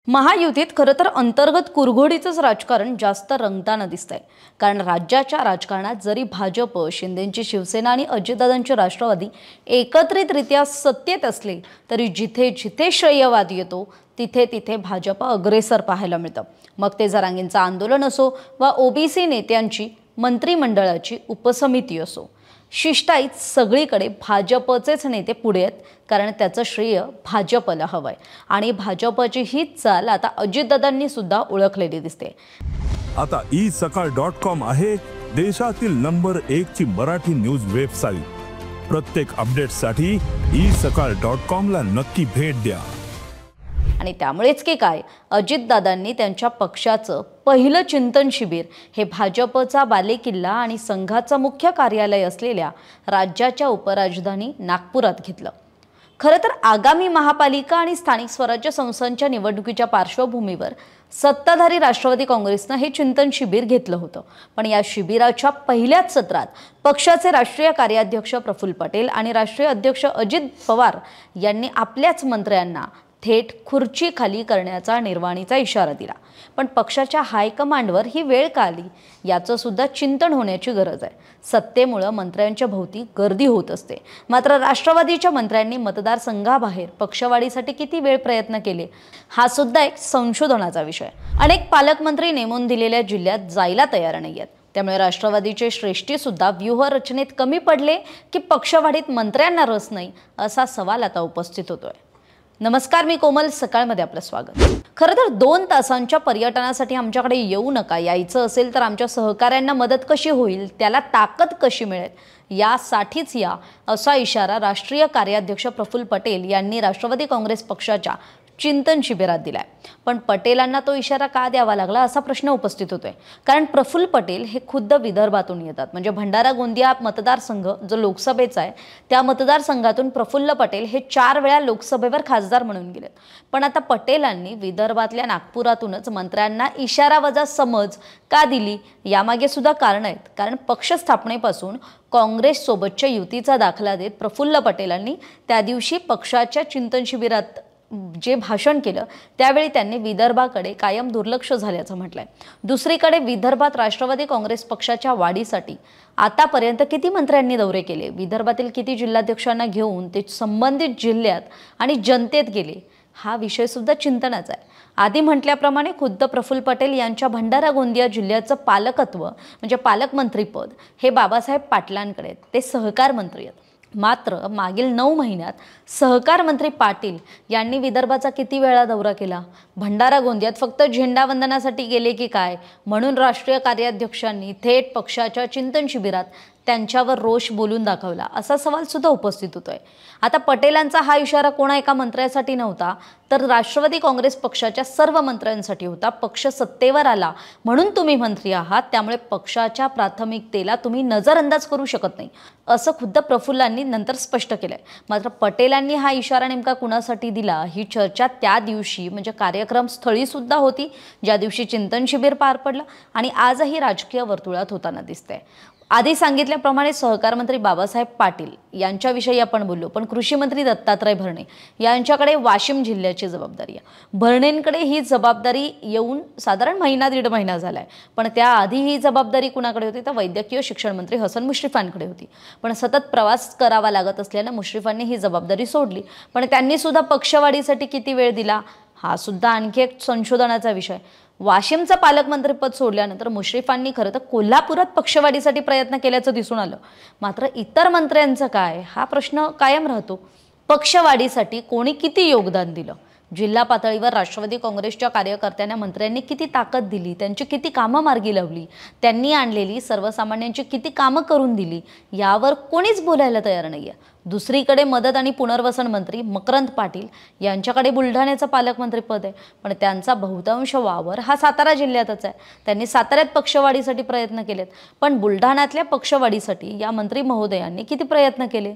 महायुतीत खरं तर अंतर्गत कुरघोडीचंच राजकारण जास्त रंगताना दिसतंय। कारण राज्याच्या राजकारणात जरी भाजप, शिंदेंची शिवसेना आणि अजितदादांची राष्ट्रवादी एकत्रितरित्या सत्तेत असले तरी जिथे जिथे श्रेयवाद येतो तिथे तिथे भाजप अग्रेसर पाहायला मिळतं। मग ते जरांगींचं आंदोलन असो वा ओबीसी नेत्यांची मंत्रिमंडळाची उपसमिती असो, शिष्टाईत सगळीकडे भाजपचेच नेते पुढे आहेत। कारण त्याचं श्रेय भाजपला हवंय आणि भाजपची ही चाल आता अजितदादांनी सुद्धा ओळखलेली दिसते। आता isakal.com आहे देशातील नंबर 1 ची मराठी न्यूज वेबसाईट। प्रत्येक अपडेटसाठी isakal.com ला नक्की भेट द्या। आणि त्यामुळेच की काय, अजितदादांनी त्यांच्या पक्षाचं पहिलं चिंतन शिबिर हे भाजपचा बालेकिल्ला आणि संघाचं मुख्य कार्यालय असलेल्या राज्याच्या उपराजधानी नागपुरात घेतलं। खरं तर आगामी महापालिका आणि स्थानिक स्वराज्य संस्थांच्या निवडणुकीच्या पार्श्वभूमीवर सत्ताधारी राष्ट्रवादी काँग्रेसनं हे चिंतन शिबिर घेतलं होतं। पण या शिबिराच्या पहिल्याच सत्रात पक्षाचे राष्ट्रीय कार्याध्यक्ष प्रफुल्ल पटेल आणि राष्ट्रीय अध्यक्ष अजित पवार यांनी आपल्याच मंत्र्यांना थेट खुर्ची खाली करण्याचा निर्वाणीचा इशारा दिला। पण पक्षाच्या हायकमांडवर ही वेळ का आली याचं सुद्धा चिंतन होण्याची गरज आहे। सत्तेमुळे मंत्र्यांच्या भोवती गर्दी होत असते, मात्र राष्ट्रवादीच्या मंत्र्यांनी मतदारसंघाबाहेर पक्षवाढीसाठी किती वेळ प्रयत्न केले हा सुद्धा एक संशोधनाचा विषय। अनेक पालकमंत्री नेमून दिलेल्या जिल्ह्यात जायला तयार नाहीयेत। त्यामुळे राष्ट्रवादीचे श्रेष्ठी सुद्धा व्यूहरचनेत कमी पडले की पक्षवाढीत मंत्र्यांना रस नाही असा सवाल आता उपस्थित होतोय। नमस्कार, मी कोमल, सकाळमध्ये आपलं स्वागत। खरं तर 2 तासांच्या पर्यटनासाठी आमच्याकडे येऊ नका, यायचं असेल तर आमच्या सहकाऱ्यांना मदत कशी होईल, त्याला ताकद कशी मिळेल यासाठीच या असा इशारा राष्ट्रीय कार्याध्यक्ष प्रफुल्ल पटेल यांनी राष्ट्रवादी काँग्रेस पक्षाच्या चिंतन शिबिरात दिलाय। पण पटेलांना तो इशारा का द्यावा लागला असा प्रश्न उपस्थित होतोय। कारण प्रफुल्ल पटेल हे खुद्द विदर्भातून येतात, म्हणजे भंडारा गोंदिया मतदारसंघ जो लोकसभेचा आहे त्या मतदारसंघातून प्रफुल्ल पटेल हे 4 वेळा लोकसभेवर खासदार म्हणून गेलेत। पण आता पटेलांनी विदर्भातल्या नागपुरातूनच मंत्र्यांना इशारावजा समज का दिली यामागे सुद्धा कारण आहेत। कारण पक्ष स्थापनेपासून काँग्रेस सोबतच्या युतीचा दाखला देत प्रफुल्ल पटेलांनी त्या दिवशी पक्षाच्या चिंतन शिबिरात जे भाषण केलं त्यावेळी त्यांनी विदर्भाकडे कायम दुर्लक्ष झाल्याचं म्हटलंय। दुसरीकडे विदर्भात राष्ट्रवादी काँग्रेस पक्षाच्या वाढीसाठी आतापर्यंत किती मंत्र्यांनी दौरे केले, विदर्भातील किती जिल्हाध्यक्षांना घेऊन ते संबंधित जिल्ह्यात आणि जनतेत गेले हा विषय सुद्धा चिंतनाचा आहे। आधी म्हटल्याप्रमाणे खुद्द प्रफुल्ल पटेल यांच्या भंडारा गोंदिया जिल्ह्याचं पालकत्व म्हणजे पालकमंत्रीपद हे बाबासाहेब पाटलांकडे आहेत, ते सहकार मंत्री आहेत। मात्र मागील 9 महिन्यात सहकार मंत्री पाटील यांनी विदर्भाचा किती वेळा दौरा केला, भंडारा गोंदियात फक्त झेंडावंदनासाठी गेले की काय, म्हणून राष्ट्रीय कार्याध्यक्षांनी थेट पक्षाच्या चिंतन शिबिरात त्यांच्यावर रोष बोलून दाखवला असा सवाल सुद्धा उपस्थित होतोय। आता पटेलांचा हा इशारा कोणा एका मंत्र्यासाठी नव्हता तर राष्ट्रवादी काँग्रेस पक्षाच्या सर्व मंत्र्यांसाठी होता। पक्ष सत्तेवर आला म्हणून तुम्ही मंत्री आहात, त्यामुळे पक्षाच्या प्राथमिकतेला तुम्ही नजरअंदाज करू शकत नाही असं खुद्द प्रफुल्लांनी नंतर स्पष्ट केलंय। मात्र पटेलांनी हा इशारा नेमका कुणासाठी दिला ही चर्चा त्या दिवशी म्हणजे कार्यक्रम स्थळी सुद्धा होती, ज्या दिवशी चिंतन शिबिर पार पडलं आणि आजही राजकीय वर्तुळात होताना दिसतंय। आधी सांगितल्याप्रमाणे सहकार मंत्री बाबासाहेब पाटील यांच्याविषयी आपण बोललो, पण कृषी मंत्री दत्तात्रय भरणे यांच्याकडे वाशिम जिल्ह्याची जबाबदारी आहे। भरणेंकडे ही जबाबदारी येऊन साधारण 1.5 महिना झालाय, पण त्याआधी ही जबाबदारी कुणाकडे होती तर वैद्यकीय शिक्षण मंत्री हसन मुश्रीफांकडे होती। पण सतत प्रवास करावा लागत असल्याने मुश्रीफांनी ही जबाबदारी सोडली। पण त्यांनी सुद्धा पक्षवाढीसाठी किती वेळ दिला हा सुद्धा आणखी एक संशोधनाचा विषय। वाशिमचं पालकमंत्रीपद सोडल्यानंतर मुश्रीफांनी खरं तर कोल्हापुरात पक्षवाढीसाठी प्रयत्न केल्याचं दिसून आलं। मात्र इतर मंत्र्यांचं काय हा प्रश्न कायम राहतो। पक्षवाढीसाठी कोणी किती योगदान दिलं, जिल्हा पातळीवर राष्ट्रवादी काँग्रेसच्या कार्यकर्त्यांना मंत्र्यांनी किती ताकद दिली, त्यांची किती कामं मार्गी लावली, त्यांनी आणलेली सर्वसामान्यांची किती कामं करून दिली यावर कोणीच बोलायला तयार नाहीये। दुसरीकडे मदत आणि पुनर्वसन मंत्री मकरंद पाटील यांच्याकडे बुलढाण्याचं पालकमंत्रीपद आहे, पण त्यांचा बहुतांश वावर हा सातारा जिल्ह्यातच आहे। त्यांनी साताऱ्यात पक्षवाढीसाठी प्रयत्न केलेत, पण बुलढाण्यातल्या पक्षवाढीसाठी या मंत्री महोदयांनी किती प्रयत्न केले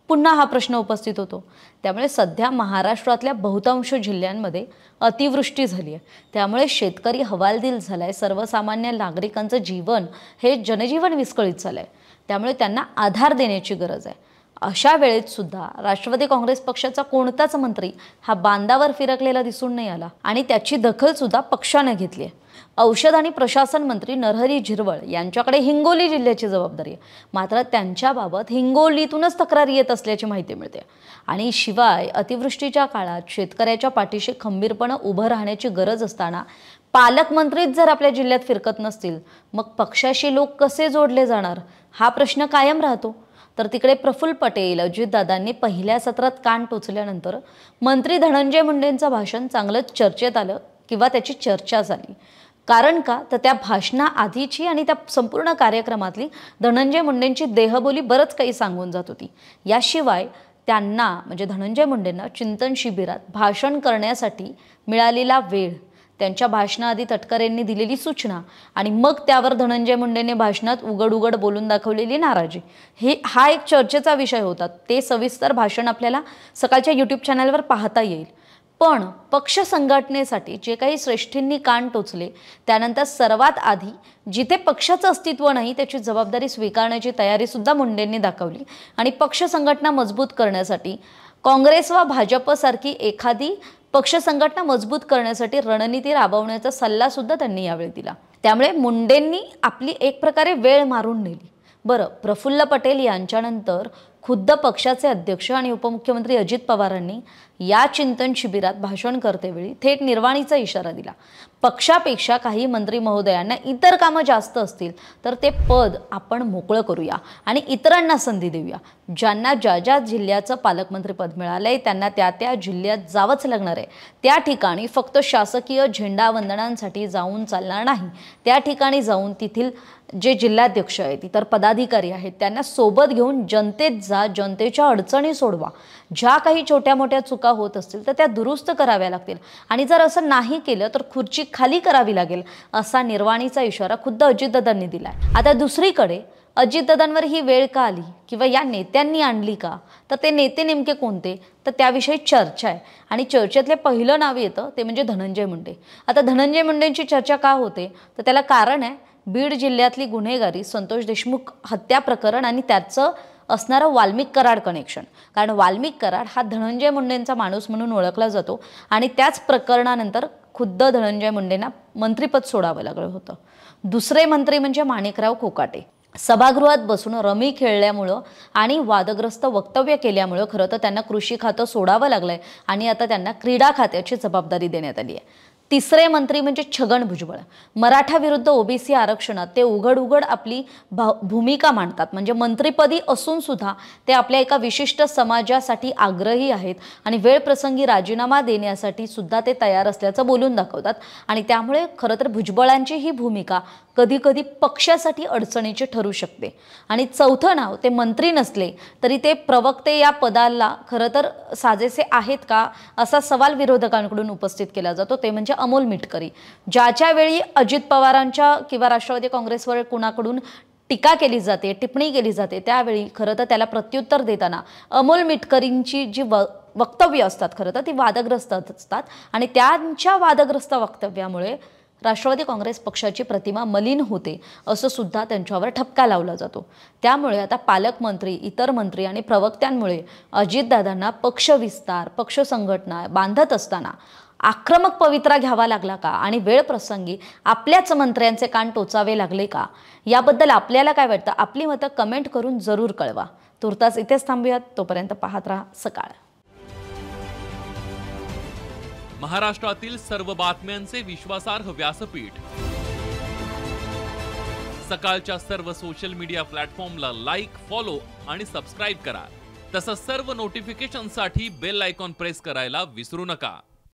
पुन्हा हा प्रश्न उपस्थित होतो। त्यामुळे सध्या महाराष्ट्रातल्या बहुतांश जिल्ह्यांमध्ये अतिवृष्टी झाली आहे, त्यामुळे शेतकरी हवालदिल झालाय, सर्वसामान्य नागरिकांचं जीवन हे जनजीवन विस्कळीत झालंय, त्यामुळे त्यांना आधार देण्याची गरज आहे। अशा वेळेत सुद्धा राष्ट्रवादी काँग्रेस पक्षाचा कोणताच मंत्री हा बांधावर फिरकलेला दिसून नाही आला आणि त्याची दखल सुद्धा पक्षाने घेतली आहे। औषध आणि प्रशासन मंत्री नरहरी झिरवळ यांच्याकडे हिंगोली जिल्ह्याची जबाबदारी आहे, मात्र त्यांच्याबाबत हिंगोलीतूनच तक्रार येत असल्याची माहिती मिळते। आणि शिवाय अतिवृष्टीच्या काळात शेतकऱ्याच्या पाठीशी खंबीरपणे उभं राहण्याची गरज असताना पालकमंत्रीच जर आपल्या जिल्ह्यात फिरकत नसतील, मग पक्षाशी लोक कसे जोडले जाणार हा प्रश्न कायम राहतो। तर तिकडे प्रफुल्ल पटेल अजितदादांनी पहिल्या सत्रात कान टोचल्यानंतर मंत्री धनंजय मुंडेंचं भाषण चांगलंच चर्चेत आलं किंवा त्याची चर्चा झाली। कारण का तर त्या भाषणाआधीची आणि त्या संपूर्ण कार्यक्रमातली धनंजय मुंडेंची देहबोली बरंच काही सांगून जात होती। याशिवाय त्यांना म्हणजे धनंजय मुंडेंना चिंतन शिबिरात भाषण करण्यासाठी मिळालेला वेळ, त्यांच्या भाषणाआधी तटकरेंनी दिलेली सूचना आणि मग त्यावर धनंजय मुंडेंनी भाषणात उघड बोलून दाखवलेली नाराजी, हा एक चर्चेचा विषय होता। ते सविस्तर भाषण आपल्याला सकाळच्या YouTube चॅनलवर पाहता येईल। पण पक्ष संघटनेसाठी जे काही श्रेष्ठींनी कान टोचले त्यानंतर सर्वात आधी जिथे पक्षाचं अस्तित्व नाही त्याची जबाबदारी स्वीकारण्याची तयारी सुद्धा मुंडेंनी दाखवली आणि पक्ष संघटना मजबूत करण्यासाठी काँग्रेस व भाजपसारखी एखादी पक्ष संघटना मजबूत करण्यासाठी रणनीती राबवण्याचा सल्ला सुद्धा त्यांनी यावेळी दिला। त्यामुळे मुंडेंनी आपली एक प्रकारे वेळ मारून नेली। बरं, प्रफुल्ल पटेल यांच्यानंतर खुद्द पक्षाचे अध्यक्ष आणि उपमुख्यमंत्री अजित पवारांनी या चिंतन शिबिरात भाषण करतेवेळी थेट निर्वाणीचा इशारा दिला। पक्षापेक्षा काही मंत्री महोदयांना इतर कामं जास्त असतील तर ते पद आपण मोकळं करूया आणि इतरांना संधी देऊया। ज्यांना ज्या जिल्ह्याचं पालकमंत्रीपद मिळालंय त्यांना त्या जिल्ह्यात जावंच लागणार आहे। त्या ठिकाणी फक्त शासकीय झेंडावंदनांसाठी जाऊन चालणार नाही, त्या ठिकाणी जाऊन तेथील जे जिल्हाध्यक्ष आहेत, इतर पदाधिकारी आहेत त्यांना सोबत घेऊन जनतेत जा, जनतेच्या अडचणी सोडवा। ज्या काही छोट्या मोठ्या चुका होत असतील तर त्या दुरुस्त कराव्या लागतील आणि जर असं नाही केलं तर खुर्ची खाली करावी लागेल, असा निर्वाणीचा इशारा खुद्द अजितदादांनी दिलाय। आता दुसरीकडे अजितदादांवर ही वेळ का आली किंवा या नेत्यांनी आणली का, तर ते नेते नेमके कोणते तर त्याविषयी चर्चा आहे आणि चर्चेतले पहिलं नाव येतं ते म्हणजे धनंजय मुंडे। आता धनंजय मुंडेंची चर्चा का होते तर त्याला कारण आहे बीड जिल्ह्यातली गुन्हेगारी, संतोष देशमुख हत्या प्रकरण आणि त्याचं असणारं वाल्मिक कराड कनेक्शन। कारण वाल्मिक कराड हा धनंजय मुंडेंचा माणूस म्हणून ओळखला जातो आणि त्याच प्रकरणानंतर खुद्द धनंजय मुंडेंना मंत्रिपद सोडावं लागलं होतं। दुसरे मंत्री म्हणजे माणिकराव कोकाटे। सभागृहात बसून रमी खेळल्यामुळं आणि वादग्रस्त वक्तव्य केल्यामुळं खरं तर त्यांना कृषी खातं सोडावं लागलंय आणि आता त्यांना क्रीडा खात्याची जबाबदारी देण्यात आली आहे। तिसरे मंत्री म्हणजे छगन भुजबळ। मराठा विरुद्ध ओबीसी आरक्षणात ते उघड आपली भूमिका मांडतात, म्हणजे मंत्रिपदी असून सुद्धा ते आपल्या एका विशिष्ट समाजासाठी आग्रही आहेत आणि वेळ प्रसंगी राजीनामा देण्यासाठी सुद्धा ते तयार असल्याचं बोलून दाखवतात आणि त्यामुळे खरं तर भुजबळांची ही भूमिका कधी पक्षासाठी अडचणीची ठरू शकते। आणि चौथं नाव ते मंत्री नसले तरी ते प्रवक्ते या पदाला खरं तर साजेसे आहेत का असा सवाल विरोधकांकडून उपस्थित केला जातो, ते म्हणजे अमोल मिटकरी। ज्याच्या वेळी अजित पवारांच्या किंवा राष्ट्रवादी काँग्रेसवर कुणाकडून टीका केली जाते, टिप्पणी केली जाते, त्यावेळी खरं तर त्याला प्रत्युत्तर देताना अमोल मिटकरींची जी वक्तव्य असतात खरं तर ती वादग्रस्त असतात आणि त्यांच्या वादग्रस्त वक्तव्यामुळे राष्ट्रवादी काँग्रेस पक्षाची प्रतिमा मलिन होते असं सुद्धा त्यांच्यावर ठपका लावला जातो। त्यामुळे आता पालकमंत्री, इतर मंत्री आणि प्रवक्त्यांमुळे अजितदादांना पक्ष विस्तार, पक्ष संघटना बांधत असताना आक्रमक पवित्रा घ्यावा लागला का आणि वेळ प्रसंगी आपल्याच मंत्र्यांचे कान टोचावे लागले का, याबद्दल आपल्याला काय वाटतं आपली मतं कमेंट करून जरूर कळवा। तुर्तास इथेच थांबूयात, तोपर्यंत पाहत राहा सकाळ। महाराष्ट्रातील सर्व बातम्यांचे विश्वासार्ह व्यासपीठ, सकाळच्या सर्व सोशल मीडिया प्लॅटफॉर्मला लाईक, फॉलो आणि सबस्क्राईब करा। तसंच सर्व नोटिफिकेशनसाठी बेल आयकॉन प्रेस करायला विसरू नका।